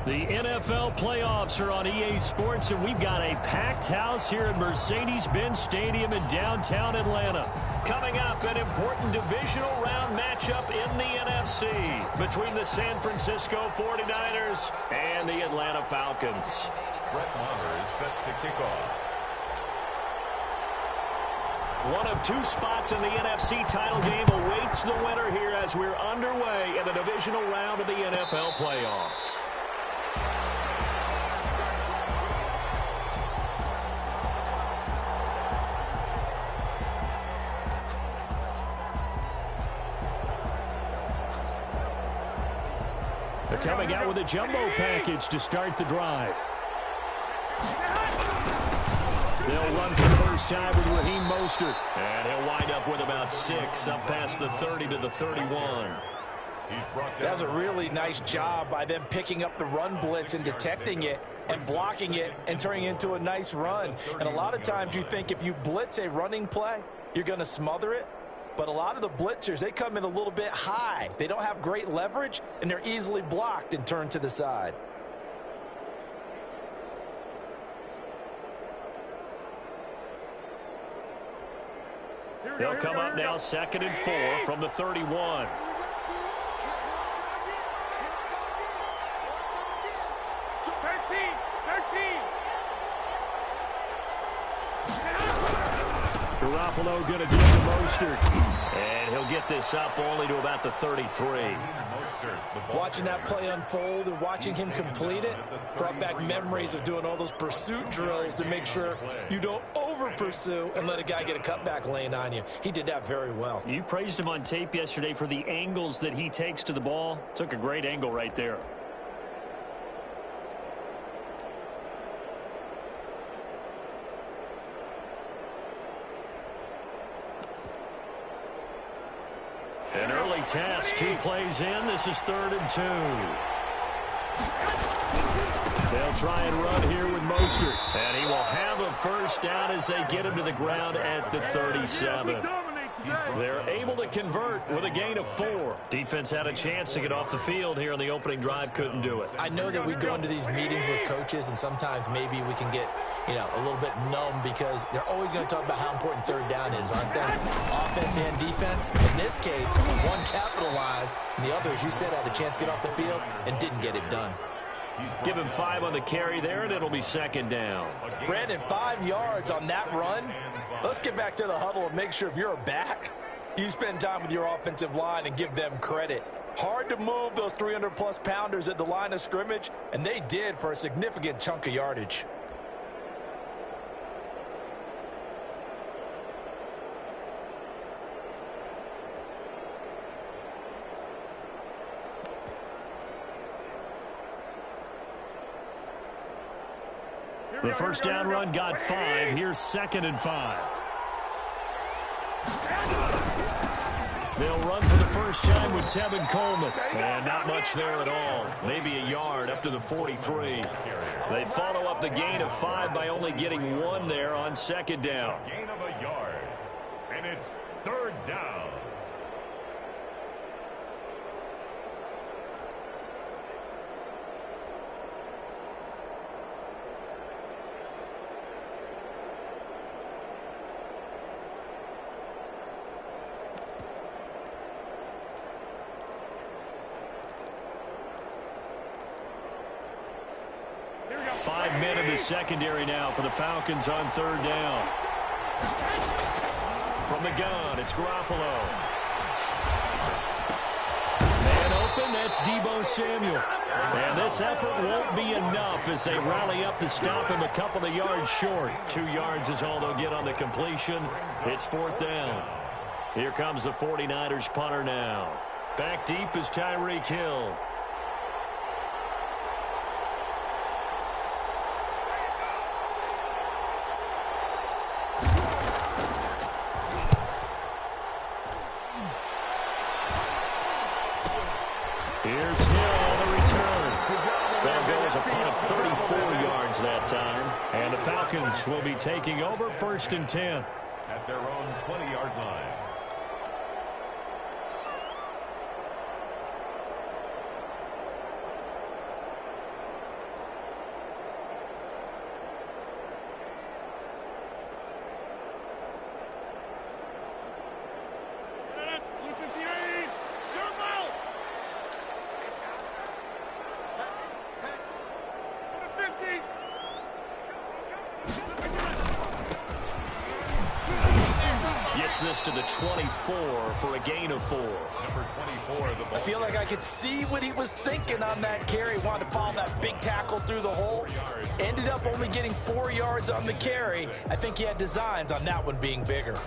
The NFL playoffs are on EA Sports, and we've got a packed house here at Mercedes-Benz Stadium in downtown Atlanta. Coming up, an important divisional round matchup in the NFC between the San Francisco 49ers and the Atlanta Falcons. Brett Maher is set to kick off. One of two spots in the NFC title game awaits the winner here as we're underway in the divisional round of the NFL playoffs. They're coming out with a jumbo package to start the drive. They'll run for the first time with Raheem Mostert. And he'll wind up with about 6, up past the 30 to the 31. That's a really nice job by them picking up the run blitz and detecting it and blocking it and turning it into a nice run. And a lot of times you think if you blitz a running play, you're going to smother it. But a lot of the blitzers, they come in a little bit high. They don't have great leverage, and they're easily blocked and turned to the side. They'll come up now 2nd and 4 from the 31. Garoppolo going to give to Mostert. And he'll get this up only to about the 33. Watching that play unfold and watching him complete it brought back memories of doing all those pursuit drills to make sure you don't over-pursue and let a guy get a cutback lane on you. He did that very well. You praised him on tape yesterday for the angles that he takes to the ball. Took a great angle right there. An early test, 2 plays in. This is 3rd and 2. They'll try and run here with Mostert. And he will have a first down as they get him to the ground at the 37. They're able to convert with a gain of 4. Defense had a chance to get off the field here on the opening drive, couldn't do it. I know that we go into these meetings with coaches, and sometimes maybe we can get, a little bit numb because they're always going to talk about how important 3rd down is, aren't they? Offense and defense. In this case, one capitalized, and the other, as you said, had a chance to get off the field and didn't get it done. Give him 5 on the carry there, and it'll be 2nd down. Brandon, 5 yards on that run. Let's get back to the huddle and make sure if you're a back, you spend time with your offensive line and give them credit. Hard to move those 300-plus pounders at the line of scrimmage, and they did for a significant chunk of yardage. The first down run got 5. Here's 2nd and 5. They'll run for the first time with Tevin Coleman. And not much there at all. Maybe a yard up to the 43. They follow up the gain of 5 by only getting 1 there on 2nd down. Gain of a yard. And it's 3rd down. Five men in the secondary now for the Falcons on 3rd down. From the gun, it's Garoppolo. Man open, that's Deebo Samuel. And this effort won't be enough as they rally up to stop him a couple of yards short. 2 yards is all they'll get on the completion. It's 4th down. Here comes the 49ers punter now. Back deep is Tyreek Hill. Here's Hill on the return. That'll go as a punt of 34 yards that time. And the Falcons will be taking over 1st and 10. At their own 20-yard line. loss to the 24 for a gain of 4. Number 24, the ball. I feel like I could see what he was thinking on that carry. Wanted to follow that big tackle through the hole. Ended up only getting 4 yards on the carry. I think he had designs on that one being bigger.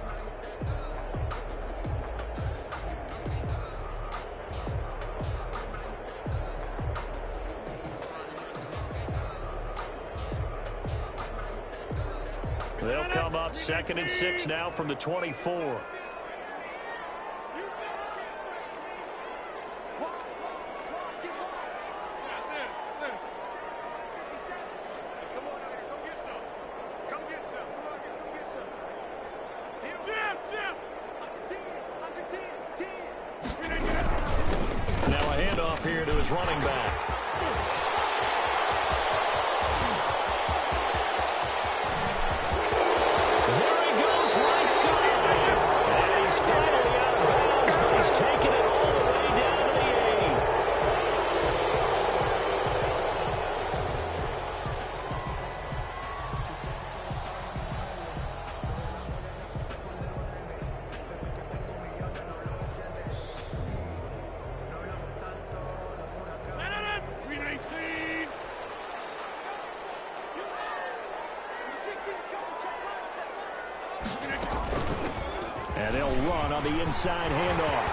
They'll come up 2nd and 6 now from the 24. Now a handoff here to his running back. Right side. And he's finally out of bounds, but he's taken it all the way down to the 319. And they'll run on the inside handoff.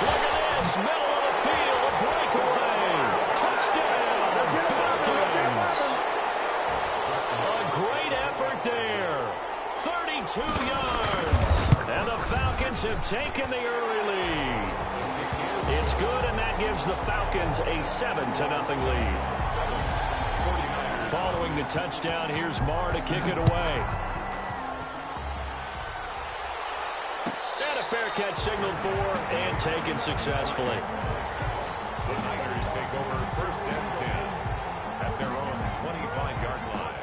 Look at this, middle of the field, a breakaway. Touchdown, Falcons. A great effort there. 32 yards. And the Falcons have taken the early lead. It's good, and that gives the Falcons a 7-0 lead. Following the touchdown, here's Marr to kick it away. Fair catch signaled for and taken successfully. The Niners take over 1st and 10 at their own 25-yard line.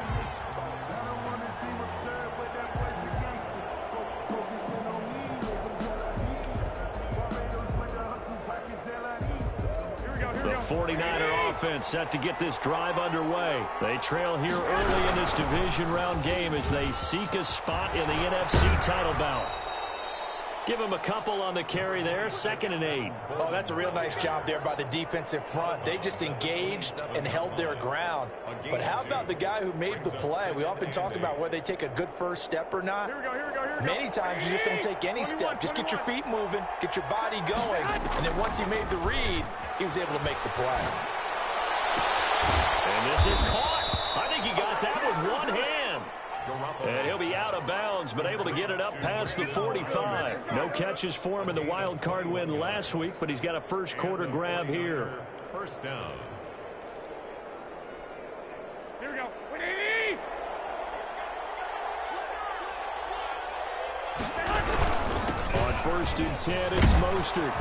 The 49er offense set to get this drive underway. They trail here early in this division round game as they seek a spot in the NFC title bout. Give him a couple on the carry there, 2nd and 8. Oh, that's a real nice job there by the defensive front. They just engaged and held their ground. But how about the guy who made the play? We often talk about whether they take a good first step or not. Many times you just don't take any step. Just get your feet moving, get your body going. And then once he made the read, he was able to make the play. And this is caught. I think he got that with one hand. And he'll be out of bounds, but able to get it up past the 45. No catches for him in the wild card win last week, but he's got a first quarter grab here. 1st down. Here we go. On 1st and 10, it's Mostert.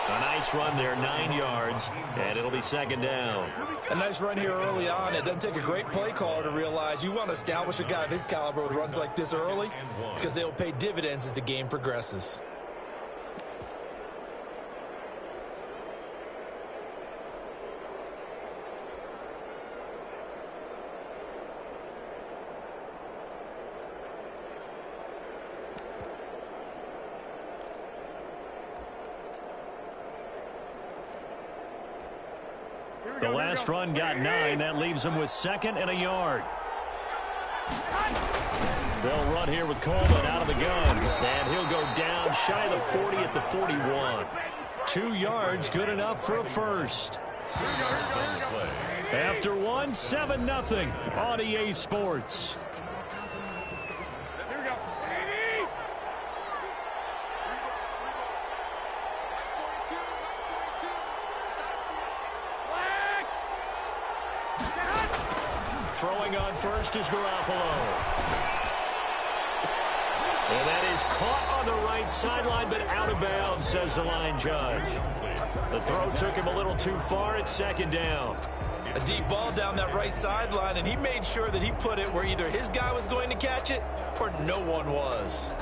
A nice run there, 9 yards, and it'll be 2nd down. A nice run here early on. It doesn't take a great play caller to realize you want to establish a guy of his caliber who runs like this early because they'll pay dividends as the game progresses. The last run got 9. That leaves them with 2nd and a yard. They'll run here with Coleman out of the gun. And he'll go down shy of the 40 at the 41. 2 yards, good enough for a first. 2 yards on the play. After one, 7-0 on EA Sports. Throwing on first is Garoppolo. And that is caught on the right sideline, but out of bounds, says the line judge. The throw took him a little too far. It's 2nd down. A deep ball down that right sideline, and he made sure that he put it where either his guy was going to catch it or no one was.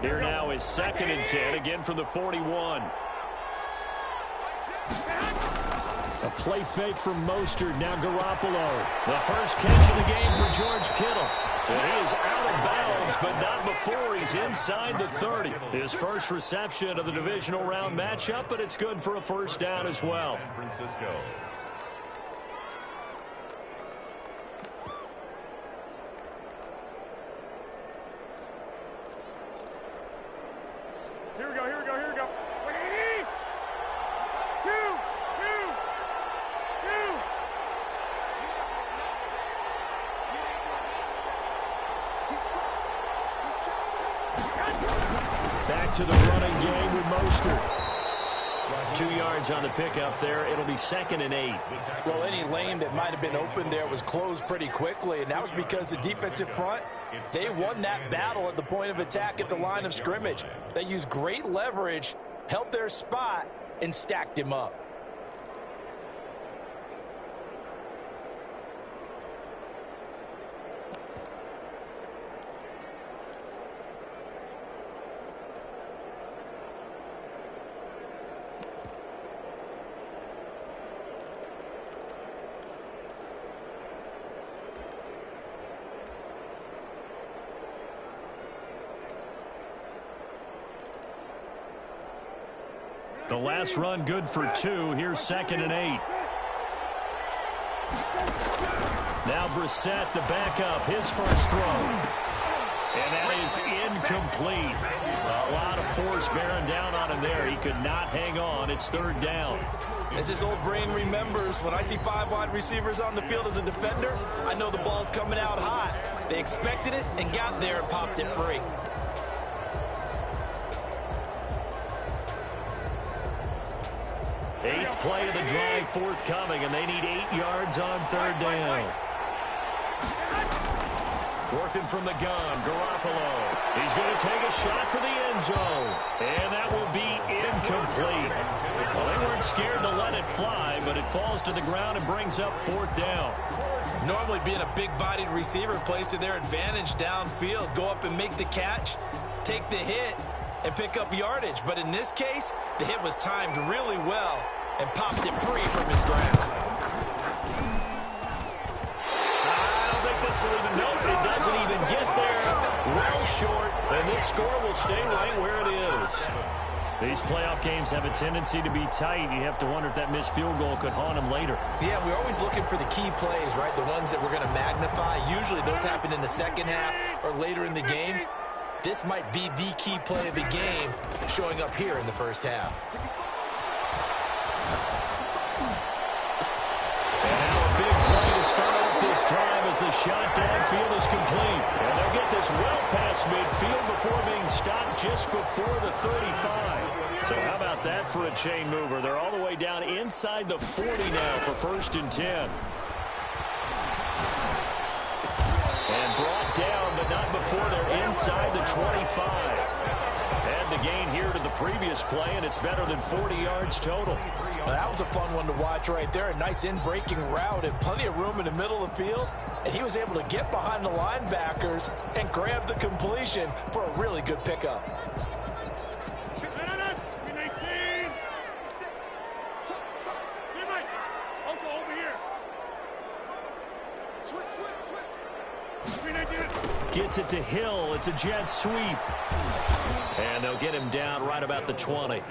Here now is 2nd and 10, again from the 41. A Play fake from Mostert. Now Garoppolo. The first catch of the game for George Kittle. And he is out of bounds, but not before he's inside the 30. His first reception of the divisional round matchup, but it's good for a first down as well. San Francisco. Here we go. 3, 2, 2. Back to the running game with Mostert. 2 yards on the pickup there. It'll be 2nd and 8. Well, any lane that might have been open there was closed pretty quickly, and that was because the defensive front, they won that battle at the point of attack at the line of scrimmage. They used great leverage, held their spot, and stacked him up. The last run good for 2. Here's 2nd and 8. Now Brissett, the backup, his first throw. And that is incomplete. A lot of force bearing down on him there. He could not hang on. It's 3rd down. As his old brain remembers, when I see 5 wide receivers on the field as a defender, I know the ball's coming out hot. They expected it and got there and popped it free. Eighth play of the drive forthcoming, and they need 8 yards on 3rd down. Working from the gun, Garoppolo. He's going to take a shot for the end zone, and that will be incomplete. Well, they weren't scared to let it fly, but it falls to the ground and brings up 4th down. Normally being a big-bodied receiver plays to their advantage downfield. Go up and make the catch, take the hit, and pick up yardage. But in this case, the hit was timed really well and popped it free from his grasp. I don't think this will even know it. It doesn't even get there. Well short, and this score will stay right where it is. These playoff games have a tendency to be tight. You have to wonder if that missed field goal could haunt them later. Yeah, we're always looking for the key plays, right? The ones that we're going to magnify. Usually those happen in the second half or later in the game. This might be the key play of the game showing up here in the first half. And now a big play to start off this drive as the shot downfield is complete. And they'll get this well past midfield before being stopped just before the 35. So how about that for a chain mover? They're all the way down inside the 40 now for 1st and 10. And brought down, but not before they're inside the 25. And the gain here to the previous play, and it's better than 40 yards total. Well, that was a fun one to watch right there. A nice in-breaking route and plenty of room in the middle of the field. And he was able to get behind the linebackers and grab the completion for a really good pickup. Gets it to Hill. It's a jet sweep. And they'll get him down right about the 20.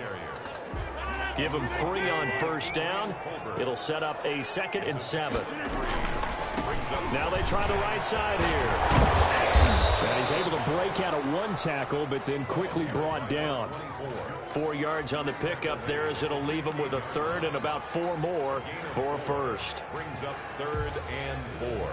Give him 3 on 1st down. It'll set up a 2nd and 7. Now they try the right side here. And he's able to break out of 1 tackle, but then quickly brought down. 4 yards on the pickup there as it'll leave him with a 3rd and about 4 more for a 1st. Brings up 3rd and 4.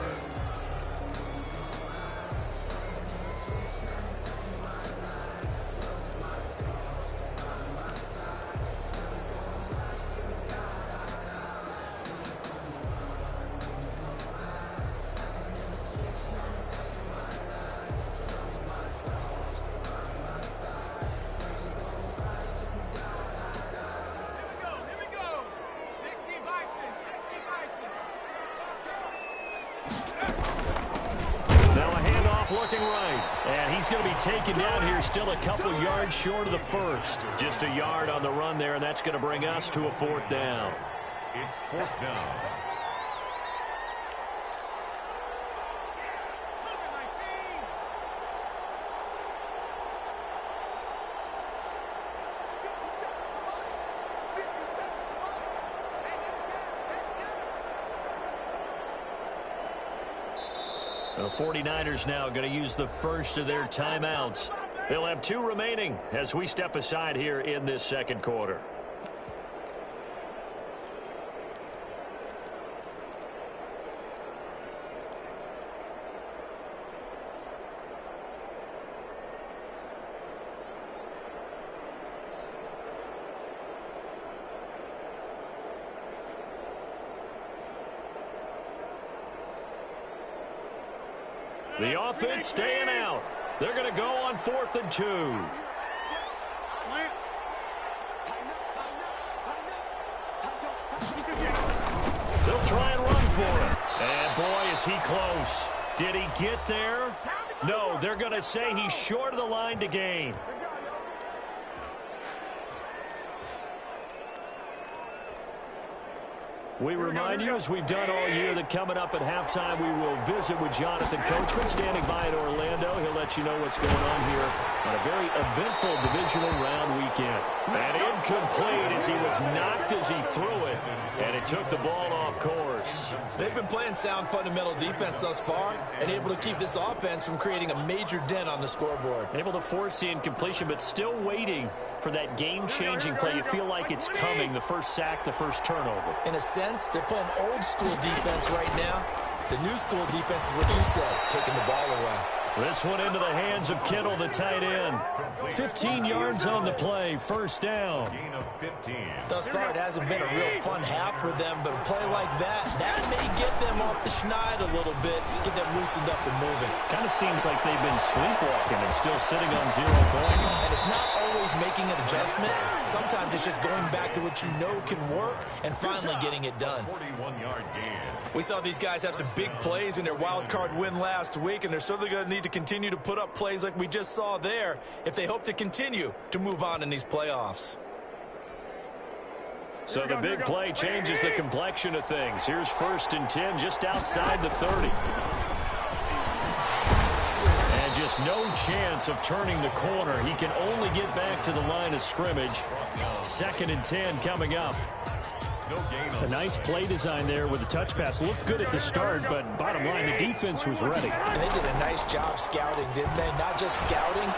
Looking right, and he's going to be taken down here still a couple yards short of the 1st. Just a yard on the run there, and that's going to bring us to a 4th down. It's 4th down. The 49ers now going to use the first of their timeouts. They'll have 2 remaining as we step aside here in this second quarter. The offense staying out. They're going to go on 4th and 2. They'll try and run for it. And boy, is he close. Did he get there? No, they're going to say he's short of the line to gain. We remind you, as we've done all year, that coming up at halftime, we will visit with Jonathan Coachman, standing by in Orlando. He'll let you know what's going on here on a very eventful divisional round weekend. And incomplete as he was knocked as he threw it, and it took the ball off course. They've been playing sound fundamental defense thus far and able to keep this offense from creating a major dent on the scoreboard. Able to force the incompletion, but still waiting for that game-changing play. You feel like it's coming, the first sack, the first turnover. In a sense, they're playing old-school defense right now. The new school defense is what you said, taking the ball away. This one into the hands of Kittle, the tight end. 15 yards on the play, first down. Thus far, it hasn't been a real fun half for them, but a play like that may get them off the schneid a little bit, get them loosened up and moving. Kind of seems like they've been sleepwalking and still sitting on 0 points. And it's not always making an adjustment. Sometimes it's just going back to what you know can work and finally getting it done. 41-yard gain. We saw these guys have some big plays in their wild card win last week, and they're certainly going to need to continue to put up plays like we just saw there if they hope to continue to move on in these playoffs. So the big play changes the complexion of things. Here's 1st and 10 just outside the 30. And just no chance of turning the corner. He can only get back to the line of scrimmage. 2nd and 10 coming up. A nice play design there with the touch pass. Looked good at the start, but bottom line, the defense was ready. And they did a nice job scouting, didn't they? Not just scouting,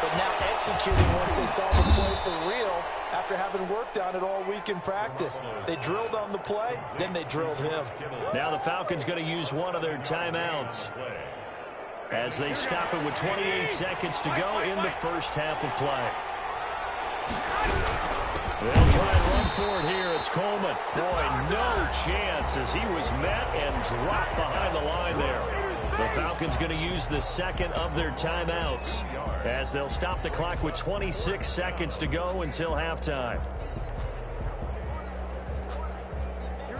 but now executing once they saw the play for real after having worked on it all week in practice. They drilled on the play, then they drilled him. Now the Falcons going to use one of their timeouts as they stop it with 28 seconds to go in the first half of play. They'll try and run for it here. It's Coleman. Boy, no chance as he was met and dropped behind the line there. The Falcons going to use the second of their timeouts as they'll stop the clock with 26 seconds to go until halftime.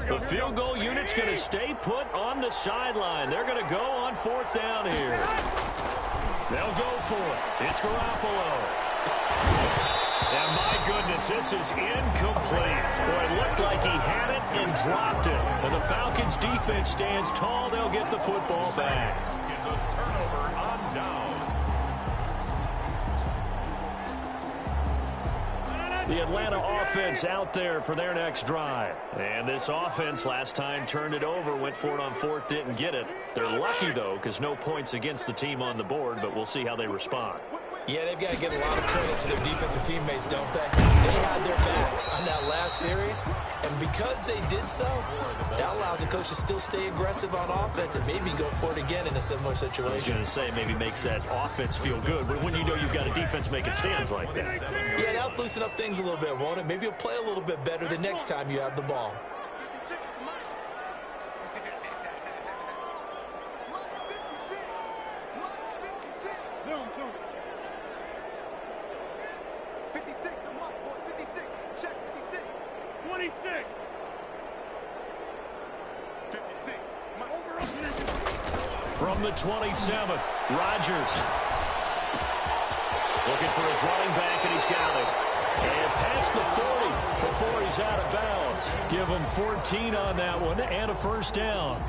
The field goal unit's going to stay put on the sideline. They're going to go on 4th down here. They'll go for it. It's Garoppolo. And my goodness, this is incomplete. Boy, it looked like he had it and dropped it. And the Falcons defense stands tall. They'll get the football back. It's a turnover on down. The Atlanta offense out there for their next drive. And this offense last time turned it over, went for it on 4th, didn't get it. They're lucky, though, because no points against the team on the board, but we'll see how they respond. Yeah, they've got to give a lot of credit to their defensive teammates, don't they? They had their backs on that last series, and because they did so, that allows the coach to still stay aggressive on offense and maybe go for it again in a similar situation. I was going to say, maybe makes that offense feel good, but when you know you've got a defense making stands like that. Yeah, that'll loosen up things a little bit, won't it? Maybe you'll play a little bit better the next time you have the ball. From the 27, Rodgers. Looking for his running back, and he's got it. And past the 40 before he's out of bounds. Give him 14 on that one and a first down.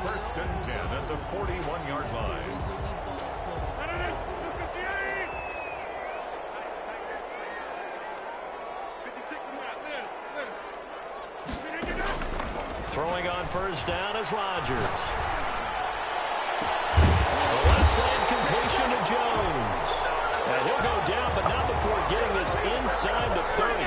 First and 10 at the 41-yard line. Throwing on first down is Rodgers. The left side completion to Jones. And he'll go down, but not before getting this inside the 30.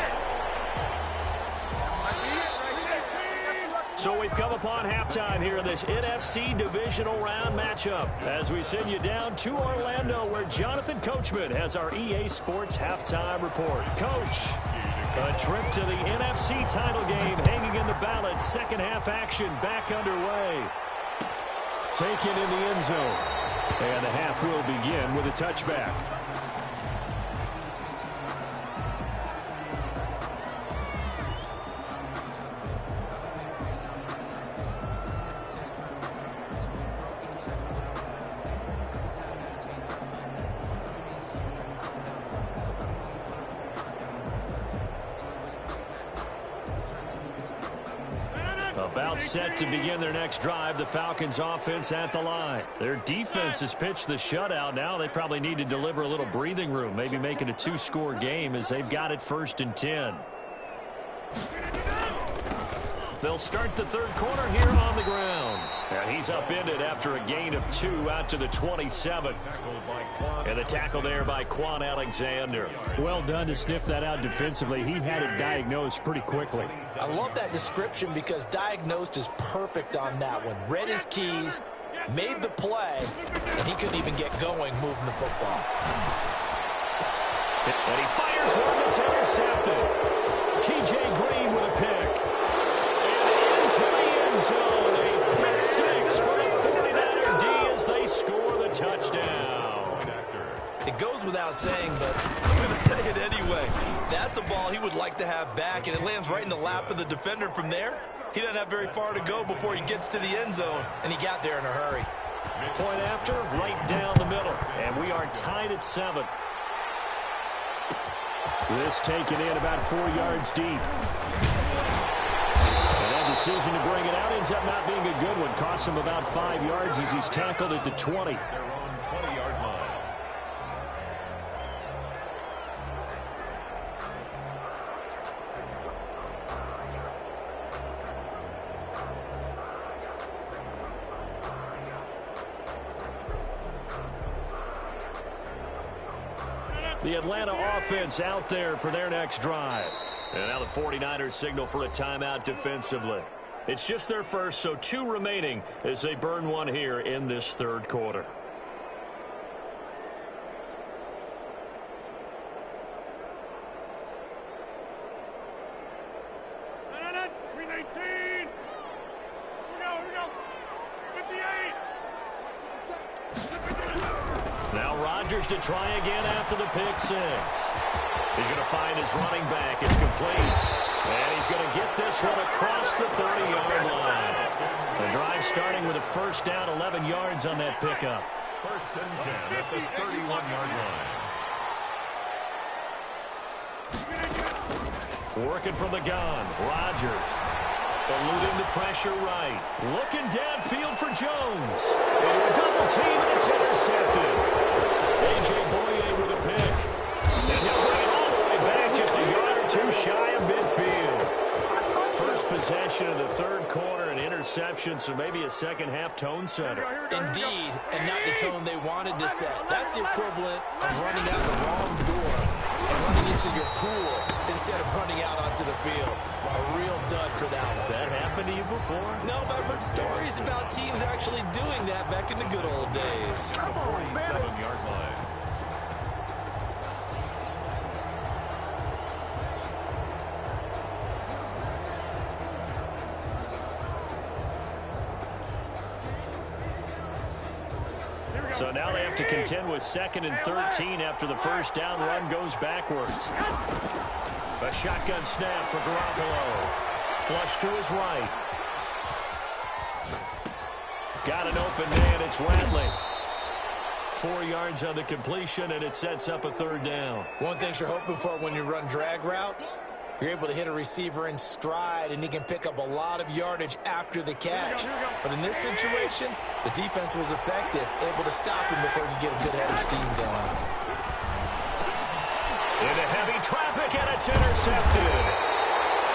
So we've come upon halftime here in this NFC divisional round matchup as we send you down to Orlando where Jonathan Coachman has our EA Sports halftime report. Coach, a trip to the NFC title game hanging in the balance. Second half action back underway. Taken in the end zone. And the half will begin with a touchback. About set to begin their next drive. The Falcons offense at the line. Their defense has pitched the shutout. Now they probably need to deliver a little breathing room. Maybe make it a two-score game as they've got it first and 10. They'll start the third quarter here on the ground. And he's upended after a gain of 2 out to the 27. And the tackle there by Quan Alexander. Well done to sniff that out defensively. He had it diagnosed pretty quickly. I love that description because diagnosed is perfect on that one. Read his keys, made the play, and he couldn't even get going moving the football. And he fires one that's intercepted. T.J. Green with a pick. To the end zone, a pick 6 for the 49er D as they score the touchdown. It goes without saying, but I'm going to say it anyway. That's a ball he would like to have back, and it lands right in the lap of the defender from there. He doesn't have very far to go before he gets to the end zone, and he got there in a hurry. Point after, right down the middle, and we are tied at 7. This taken in about 4 yards deep. Decision to bring it out ends up not being a good one. Costs him about 5 yards as he's tackled at the 20. Their own 20-yard line. The Atlanta offense out there for their next drive. And now the 49ers signal for a timeout defensively. It's just their first, so 2 remaining as they burn one here in this third quarter. Now Rodgers to try again after the pick 6. He's going to find his running back. It's complete. And he's going to get this one across the 30-yard line. The drive starting with a first down, 11 yards on that pickup. First and 10 at the 31-yard line. Working from the gun. Rodgers eluding the pressure right. Looking downfield for Jones. Into a double team, and it's intercepted. A.J. Boye with a pick. And he'll bring it all the way back just a yard or 2 shy of midfield. First possession of the third quarter, an interception, so maybe a second-half tone setter. Indeed, and not the tone they wanted to set. That's the equivalent of running out the wrong door and running into your pool instead of running out onto the field. A real dud for that one. Has that happened to you before? No, but I've heard stories about teams actually doing that back in the good old days. The 47-yard line. So now they have to contend with 2nd and 13 after the first down run goes backwards. A shotgun snap for Garoppolo. Flush to his right. Got an open man. It's Rattling. 4 yards on the completion, and it sets up a third down. One thing you're hoping for when you run drag routes, you're able to hit a receiver in stride, and he can pick up a lot of yardage after the catch. But in this situation, the defense was effective, able to stop him before he could get a good head of steam going. Into heavy traffic, and it's intercepted.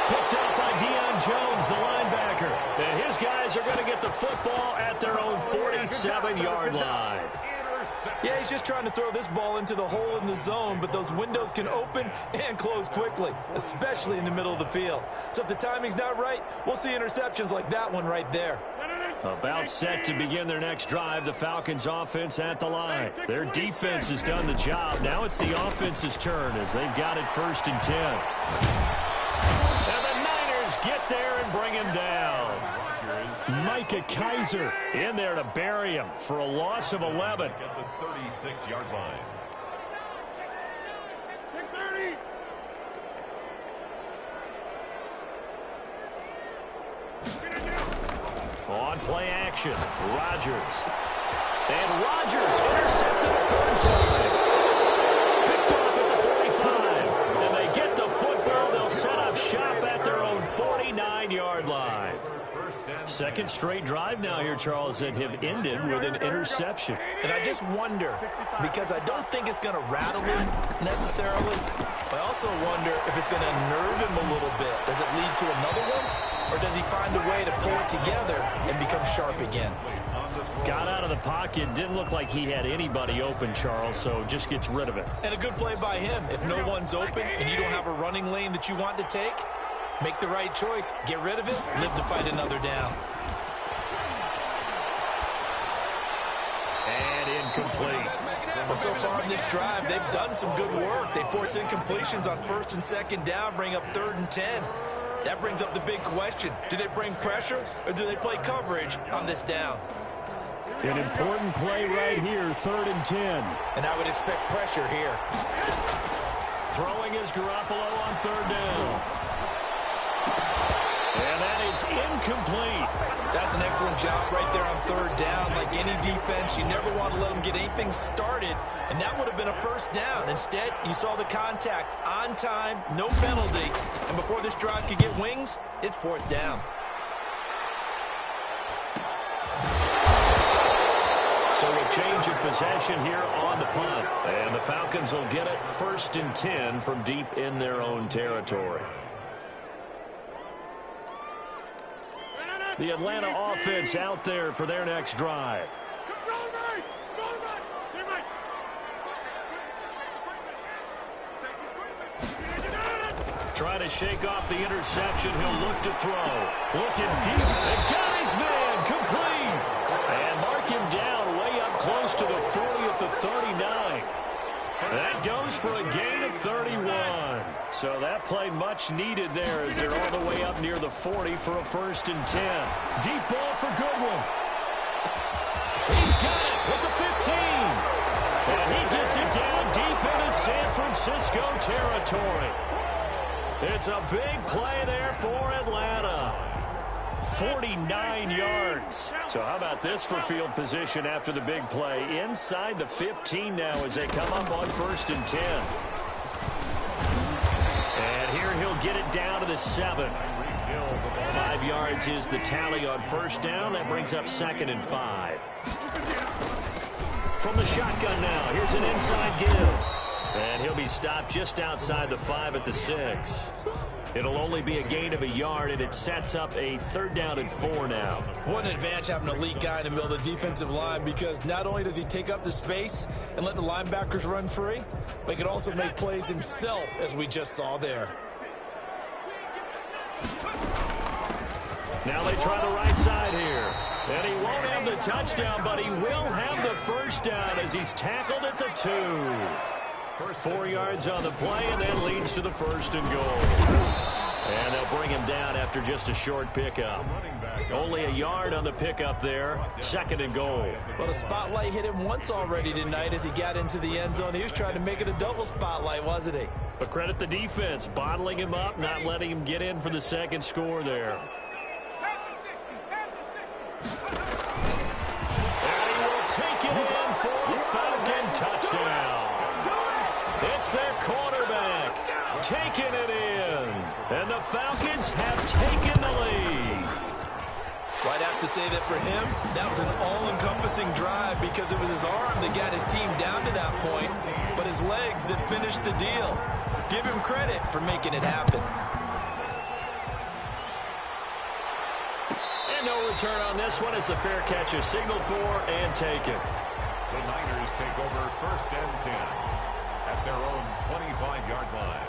Picked up by Deion Jones, the linebacker. And his guys are going to get the football at their own 47-yard line. Yeah, he's just trying to throw this ball into the hole in the zone, but those windows can open and close quickly, especially in the middle of the field. So if the timing's not right, we'll see interceptions like that one right there. About set to begin their next drive, the Falcons offense at the line. Their defense has done the job. Now it's the offense's turn as they've got it 1st and 10. And the Niners get there and bring him down. Micah Kaiser in there to bury him for a loss of 11. At the 36-yard line. On play action, Rodgers. And Rodgers intercepted a 3rd time. Picked off at the 45. And they get the football. They'll set up shop at their own 49-yard line. Second straight drive now here, Charles, that have ended with an interception. And I just wonder, because I don't think it's going to rattle him necessarily, but I also wonder if it's going to nerve him a little bit. Does it lead to another one? Or does he find a way to pull it together and become sharp again? Got out of the pocket. Didn't look like he had anybody open, Charles, so just gets rid of it. And a good play by him. If no one's open and you don't have a running lane that you want to take, make the right choice. Get rid of it. Live to fight another down. And incomplete. Well, so far in this drive, they've done some good work. They force incompletions on 1st and 2nd down, bring up 3rd and 10. That brings up the big question. Do they bring pressure or do they play coverage on this down? An important play right here, 3rd and 10. And I would expect pressure here. Throwing is Garoppolo on 3rd down. And that is incomplete. That's an excellent job right there on 3rd down. Like any defense, you never want to let them get anything started, and that would have been a 1st down. Instead, you saw the contact on time, no penalty, and before this drive could get wings, it's 4th down. So a change of possession here on the punt, and the Falcons will get it 1st and 10 from deep in their own territory. The Atlanta offense out there for their next drive. Trying to shake off the interception. He'll look to throw. Looking deep. And got his man. Complete. And mark him down way up close to the 40 at the 39. That goes for a gain of 31. So that play much needed there as they're all the way up near the 40 for a 1st and 10. Deep ball for Goodwin. He's got it with the 15. And he gets it down deep into San Francisco territory. It's a big play there for Atlanta. 49 yards. So how about this for field position after the big play? Inside the 15 now as they come up on 1st and 10. And here he'll get it down to the 7. 5 yards is the tally on 1st down. That brings up 2nd and 5. From the shotgun now, here's an inside give. And he'll be stopped just outside the 5 at the 6. It'll only be a gain of a yard, and it sets up a 3rd down and 4 now. What an advantage having an elite guy in the middle of the defensive line, because not only does he take up the space and let the linebackers run free, but he can also make plays himself, as we just saw there. Now they try the right side here. And he won't have the touchdown, but he will have the 1st down as he's tackled at the 2. 4 yards on the play, and then leads to the 1st and goal. And they'll bring him down after just a short pickup. Only a yard on the pickup there. 2nd and goal. Well, the spotlight hit him once already tonight as he got into the end zone. He was trying to make it a double spotlight, wasn't he? But credit the defense, bottling him up, not letting him get in for the 2nd score there. And he will take it in for a Falcon It's their quarterback taking it in. And the Falcons have taken the lead. Well, I'd have to say that for him, that was an all-encompassing drive because it was his arm that got his team down to that point, but his legs that finished the deal. Give him credit for making it happen. And no return on this one as the fair catch is signaled for and taken. The Niners take over 1st and 10 at their own 25-yard line.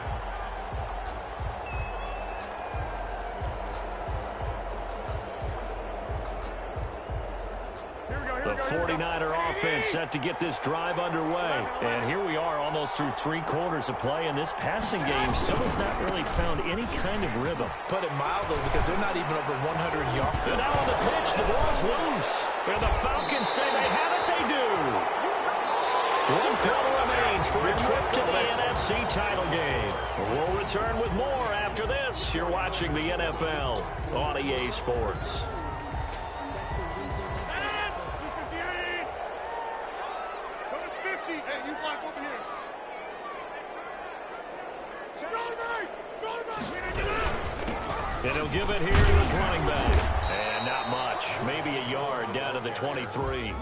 The 49er offense set to get this drive underway. And here we are almost through 3 quarters of play, and this passing game still has not really found any kind of rhythm. Put it mildly, because they're not even over 100 yards. And now on the pitch, the ball's loose. And the Falcons say they have it, they do. 1 quarter remains for a trip to the NFC title game. We'll return with more after this. You're watching the NFL on EA Sports. Hey, you block over here. And he'll give it here to his running back. And not much. Maybe a yard down to the 23.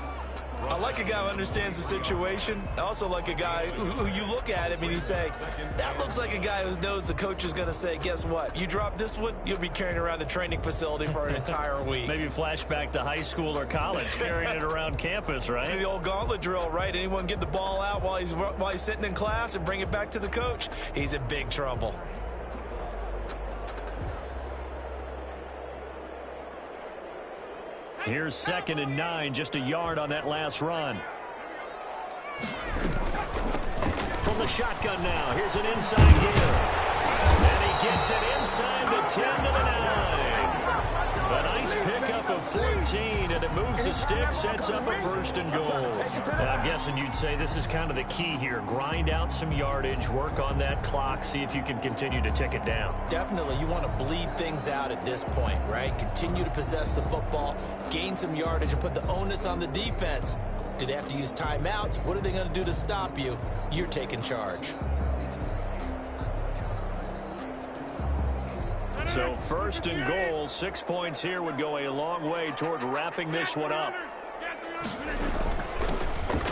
I like a guy who understands the situation. I also like a guy who you look at him and you say, that looks like a guy who knows the coach is going to say, guess what? You drop this one, you'll be carrying around a training facility for an entire week. Maybe flashback to high school or college, carrying it around campus, right? The old gauntlet drill, right? Anyone get the ball out while he's sitting in class and bring it back to the coach? He's in big trouble. Here's 2nd and 9, just a yard on that last run. From the shotgun now, here's an inside give. And he gets it inside the 10 to the 9. A nice pickup of 14, and it moves the stick, sets up a 1st and goal. And I'm guessing you'd say this is kind of the key here. Grind out some yardage, work on that clock, see if you can continue to tick it down. Definitely, you want to bleed things out at this point, right? Continue to possess the football, gain some yardage, and put the onus on the defense. Do they have to use timeouts? What are they going to do to stop you? You're taking charge. So 1st and goal, 6 points here would go a long way toward wrapping this one up.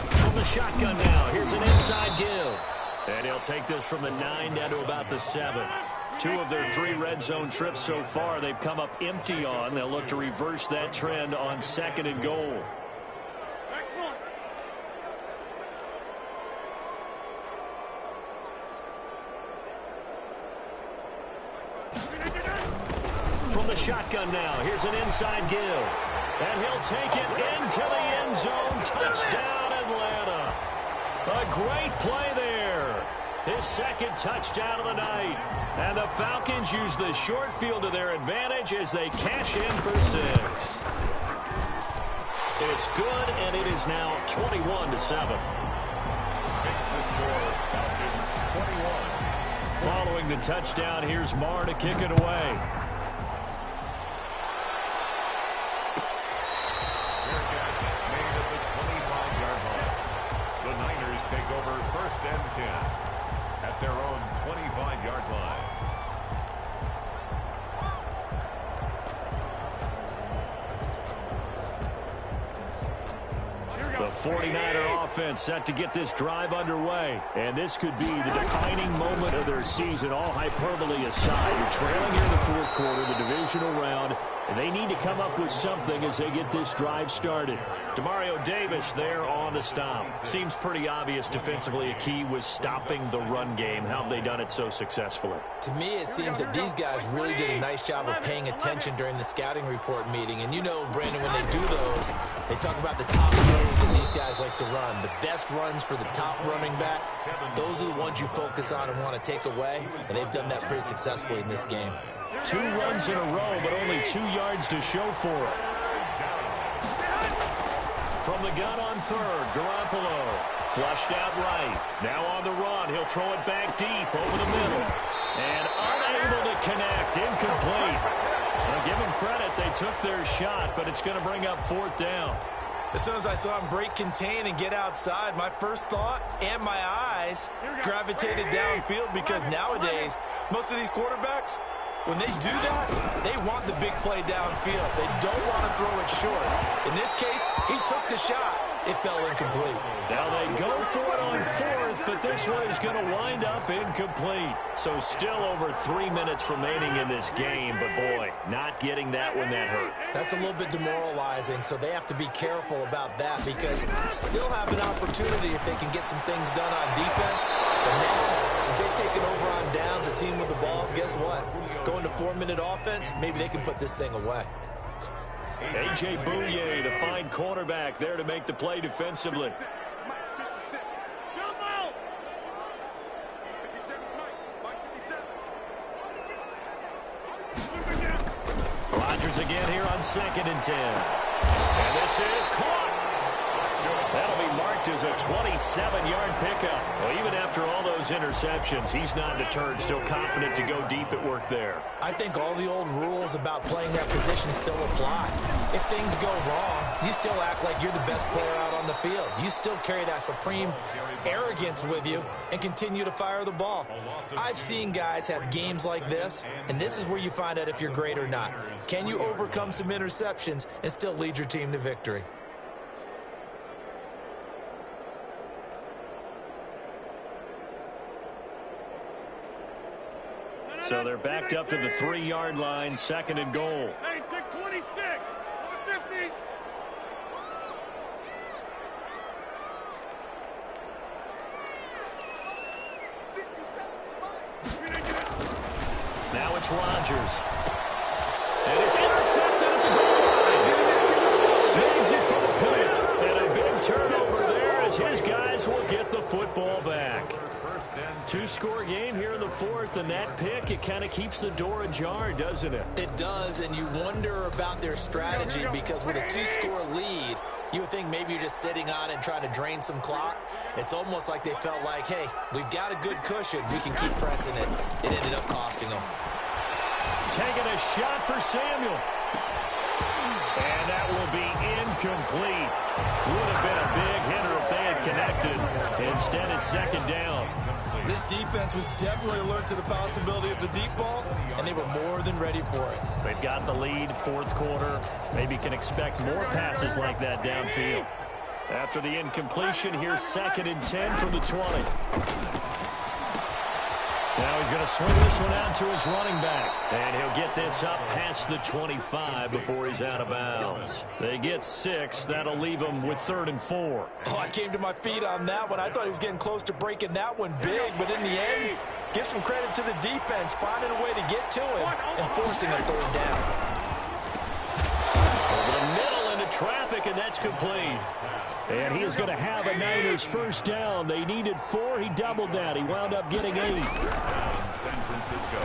From the shotgun now, here's an inside give. And he'll take this from the 9 down to about the 7. 2 of their 3 red zone trips so far they've come up empty on. They'll look to reverse that trend on 2nd and goal. From the shotgun now, here's an inside give. And he'll take it into the end zone. Touchdown, Atlanta. A great play there. His 2nd touchdown of the night. And the Falcons use the short field to their advantage as they cash in for 6. It's good, and it is now 21-7. Makes the score, Falcons 21. Following the touchdown, here's Marr to kick it away. Take over 1st and 10 at their own 25-yard line. The 49er offense set to get this drive underway. And this could be the defining moment of their season, all hyperbole aside. They're trailing here in the 4th quarter, the divisional round, and they need to come up with something as they get this drive started. Demario Davis there on the stop. Seems pretty obvious defensively a key was stopping the run game. How have they done it so successfully? To me, it seems that these guys really did a nice job of paying attention during the scouting report meeting. And you know, Brandon, when they do those, they talk about the top plays that these guys like to run. The best runs for the top running back, those are the ones you focus on and want to take away. And they've done that pretty successfully in this game. 2 runs in a row, but only 2 yards to show for it. From the gun on 3rd, Garoppolo flushed out right. Now on the run, he'll throw it back deep over the middle. And unable to connect, incomplete. Now give them credit, they took their shot, but it's going to bring up 4th down. As soon as I saw him break contain and get outside, my first thought and my eye guys gravitated downfield because nowadays, most of these quarterbacks, when they do that, they want the big play downfield. They don't want to throw it short. In this case, he took the shot. It fell incomplete. Now they go for it on fourth, but this one is going to wind up incomplete. So still over 3 minutes remaining in this game, but boy, not getting that one that hurt. That's a little bit demoralizing, so they have to be careful about that because still have an opportunity if they can get some things done on defense. But now, since they've taken over on downs, a team with the ball, guess what? Going to 4-minute offense, maybe they can put this thing away. A.J. Bouye, the fine cornerback, there to make the play defensively. Rodgers again here on 2nd and 10. And this is caught. That'll be marked as a 27-yard pickup. Well, even after all those interceptions, he's not deterred, still confident to go deep at work there. I think all the old rules about playing that position still apply. If things go wrong, you still act like you're the best player out on the field. You still carry that supreme arrogance with you and continue to fire the ball. I've seen guys have games like this, and this is where you find out if you're great or not. Can you overcome some interceptions and still lead your team to victory? So they're backed up to the 3-yard line, 2nd and goal. Hey, 26, 50. Now it's Rodgers. And it's intercepted at the goal line. Saves it for the pick. And a big turnover there as his guys will get the football back. 2-score game here in the 4th, and that pick, it kind of keeps the door ajar, doesn't it? It does, and you wonder about their strategy because with a 2-score lead, you would think maybe you're just sitting on it and trying to drain some clock. It's almost like they felt like, hey, we've got a good cushion. We can keep pressing it. It ended up costing them. Taking a shot for Samuel. And that will be incomplete. Would have been a big hitter if they had connected. Instead, it's 2nd down. This defense was definitely alert to the possibility of the deep ball, and they were more than ready for it. They've got the lead, 4th quarter. Maybe can expect more passes like that downfield. After the incompletion, here's 2nd and 10 from the 20. Now he's going to swing this one out to his running back. And he'll get this up past the 25 before he's out of bounds. They get 6. That'll leave him with 3rd and 4. Oh, I came to my feet on that one. I thought he was getting close to breaking that one big, but in the end, give some credit to the defense, finding a way to get to him and forcing a 3rd down. Over the middle into traffic, and that's complete. And he is going to have a Niners 1st down. They needed 4. He doubled that. He wound up getting 8. San Francisco.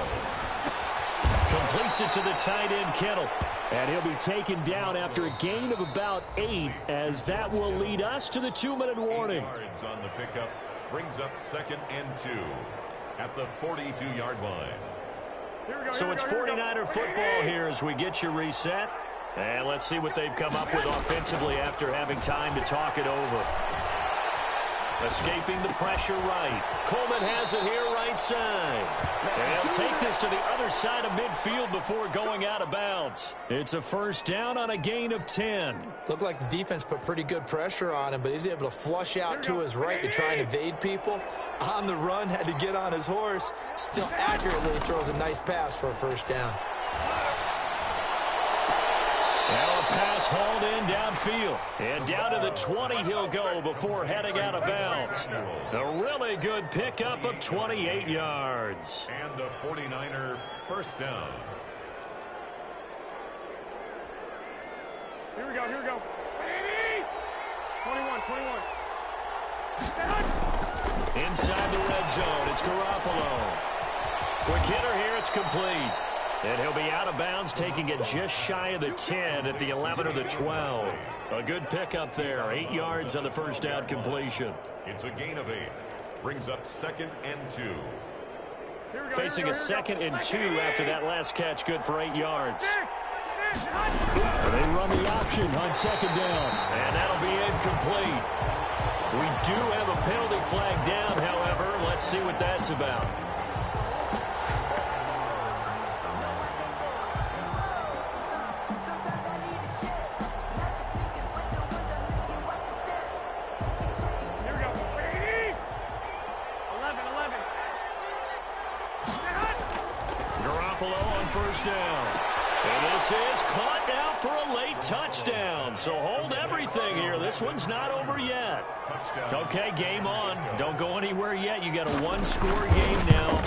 Completes it to the tight end, Kittle. And he'll be taken down after a gain of about 8, as that will lead us to the 2-minute warning. Yards on the pickup brings up 2nd and 2 at the 42-yard line. So it's 49er football here as we get you reset. And let's see what they've come up with offensively after having time to talk it over. Escaping the pressure right. Coleman has it here right side. And he'll take this to the other side of midfield before going out of bounds. It's a 1st down on a gain of 10. Looked like the defense put pretty good pressure on him, but he's able to flush out to his right to try and evade people. On the run, had to get on his horse. Still accurately throws a nice pass for a 1st down. Now a pass hauled in downfield. And down to the 20 he'll go before heading out of bounds. A really good pickup of 28 yards. And a 49er 1st down. Here we go. 21. Inside the red zone, it's Garoppolo. Quick hitter here, it's complete. And he'll be out of bounds, taking it just shy of the 10 at the 11 or the 12. A good pickup there, 8 yards on the 1st down completion. It's a gain of 8. Brings up 2nd and 2. Facing a 2nd and 2 after that last catch, good for 8 yards. They run the option on 2nd down. And that'll be incomplete. We do have a penalty flag down, however. Let's see what that's about. Here we go. 80. 11. Garoppolo on first down. And this is caught now for a late touchdown. So hold everything here. This one's not over yet. Okay, game on. Don't go anywhere yet. You got a one-score game now.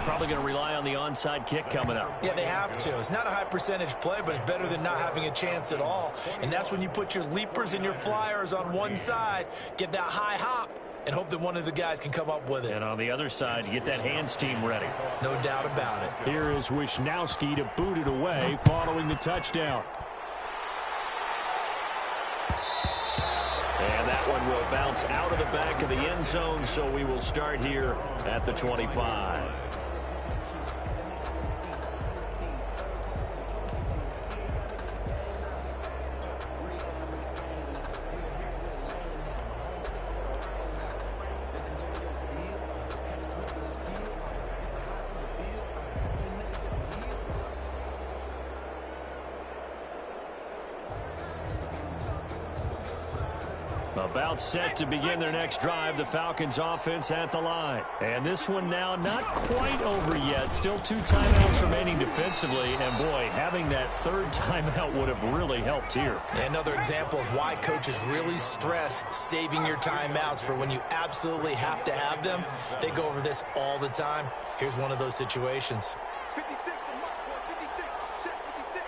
Probably going to rely on the onside kick coming up. Yeah, they have to. It's not a high percentage play, but it's better than not having a chance at all. And that's when you put your leapers and your flyers on one side, get that high hop, and hope that one of the guys can come up with it. And on the other side, you get that hands team ready. No doubt about it. Here is Wisnowski to boot it away following the touchdown. And that one will bounce out of the back of the end zone, so we will start here at the 25. About set to begin their next drive, the Falcons offense at the line. And this one now not quite over yet. Still 2 timeouts remaining defensively. And boy, having that third timeout would have really helped here. Another example of why coaches really stress saving your timeouts for when you absolutely have to have them. They go over this all the time. Here's one of those situations. 56 for Mark, boy. 56. Check 56.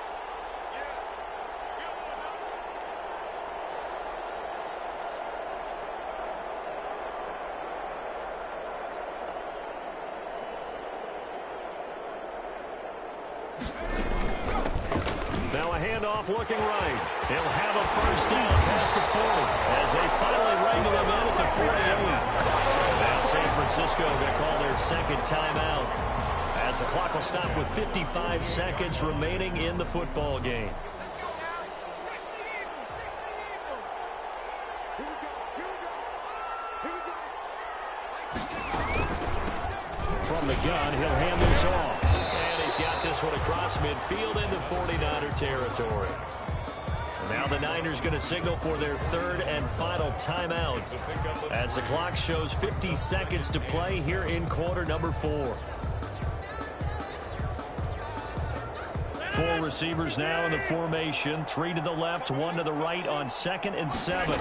Now a handoff looking right. He'll have a first down past the 40 as they finally wrangle him in at the 48. Now San Francisco going to call their second timeout as the clock will stop with 55 seconds remaining in the football game. From the gun, he'll hand this off. And he's got this one across midfield into 49er territory. Now the Niners going to signal for their third and final timeout as the clock shows 50 seconds to play here in quarter number 4. 4 receivers now in the formation. 3 to the left, 1 to the right on 2nd and 7.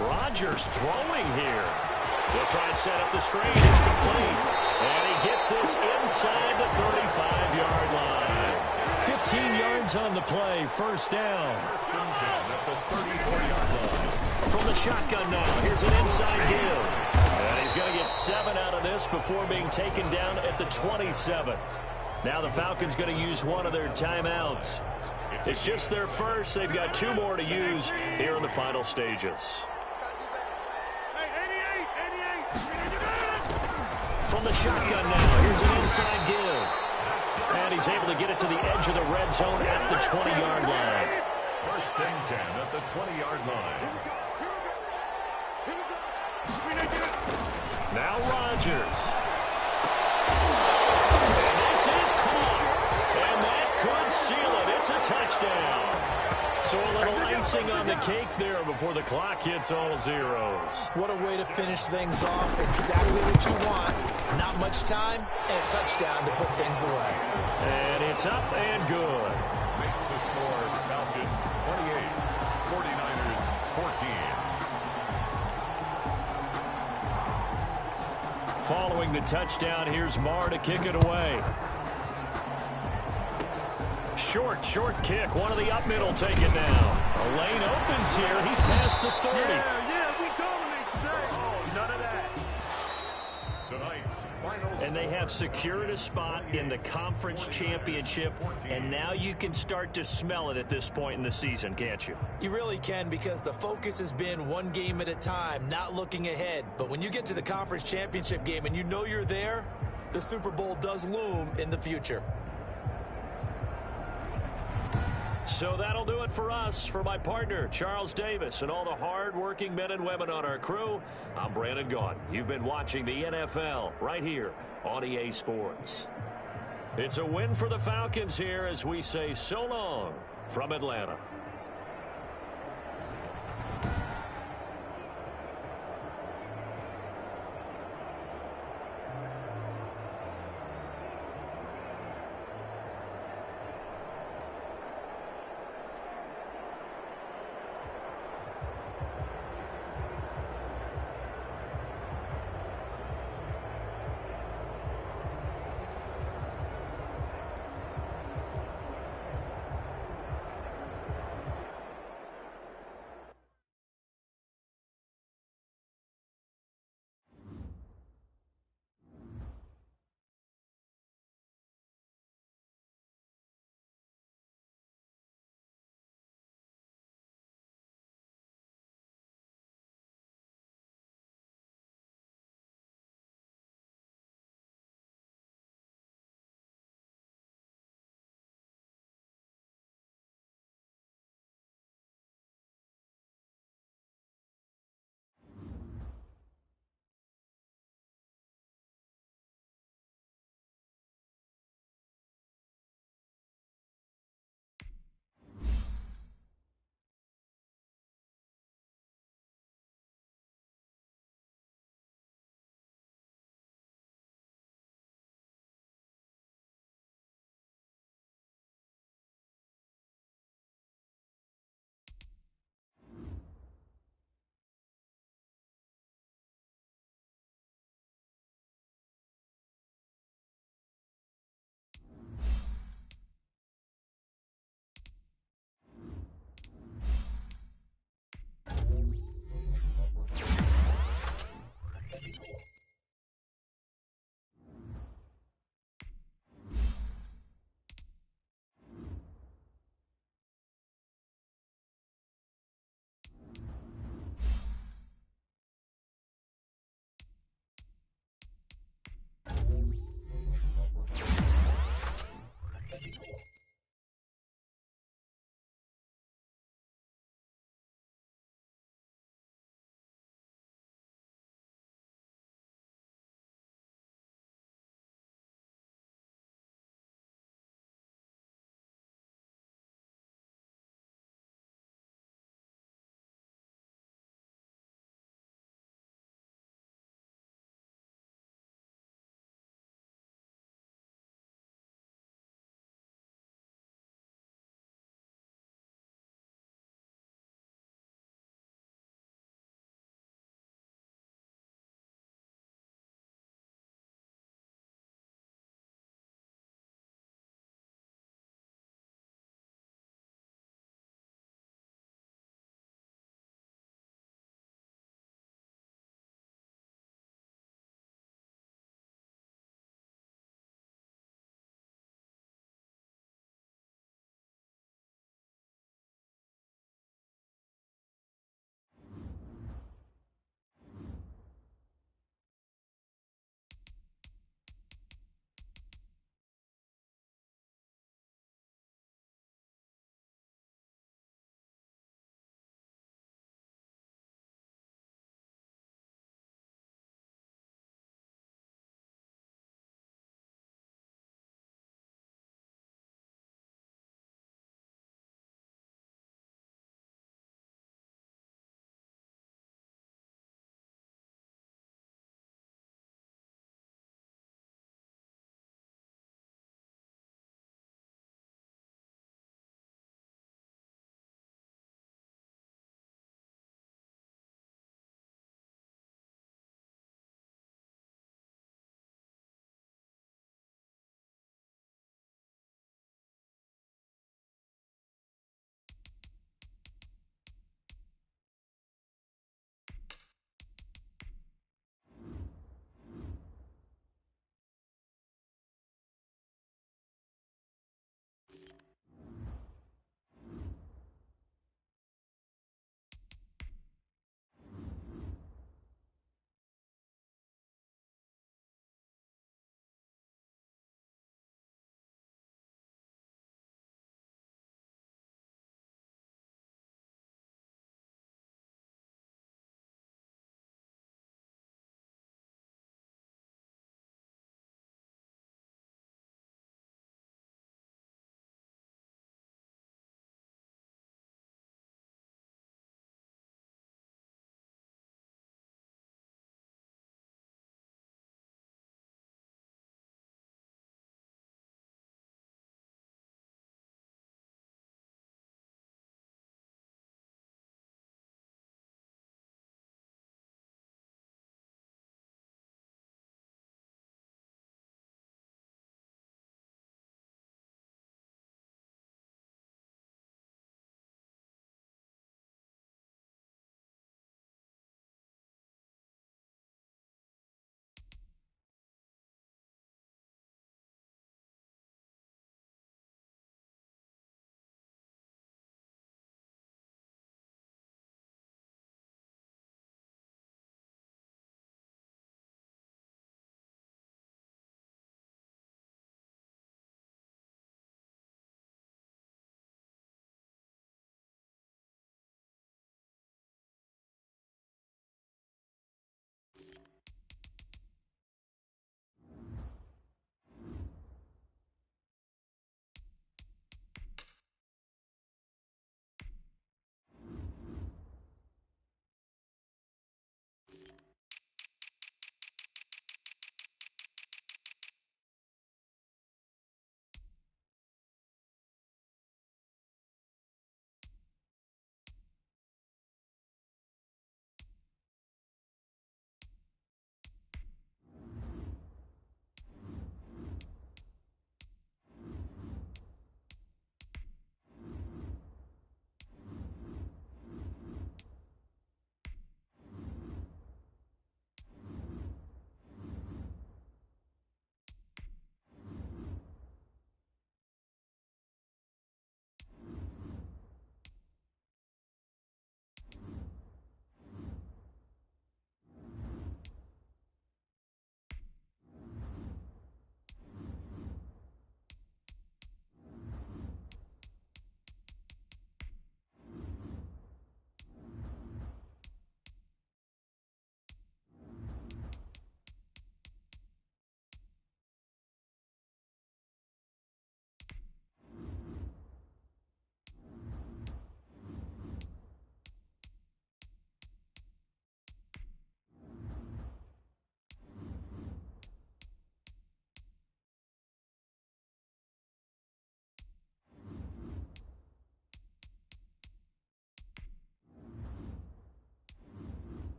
Rodgers throwing here. He'll try and set up the screen. It's complete. And he gets this inside the 35-yard line. 15 yards on the play. First down. At the 34-yard line. From the shotgun now. Here's an inside give. And he's going to get 7 out of this before being taken down at the 27. Now the Falcons going to use one of their timeouts. It's just their first. They've got 2 more to use here in the final stages. From the shotgun now, here's an inside give. And he's able to get it to the edge of the red zone at the 20-yard line. First and 10 at the 20-yard line. Now Rodgers. And this is caught. And that could seal it. It's a touchdown. So a little icing on the cake there before the clock hits all zeros. What a way to finish things off. Exactly what you want. Not much time and a touchdown to put things away. And it's up and good. Makes the score Falcons 28, 49ers 14. Following the touchdown, here's Marr to kick it away. Short kick. One of the up middle take it now. A lane opens here. He's past the 30. Yeah, we dominate today. Oh, none of that. Tonight's final And they have secured a spot in the conference championship, and now you can start to smell it at this point in the season, can't you? You really can, because the focus has been one game at a time, not looking ahead. But when you get to the conference championship game and you know you're there, the Super Bowl does loom in the future. So that'll do it for us. For my partner, Charles Davis, and all the hard-working men and women on our crew, I'm Brandon Gaudin. You've been watching the NFL right here on EA Sports. It's a win for the Falcons here as we say so long from Atlanta.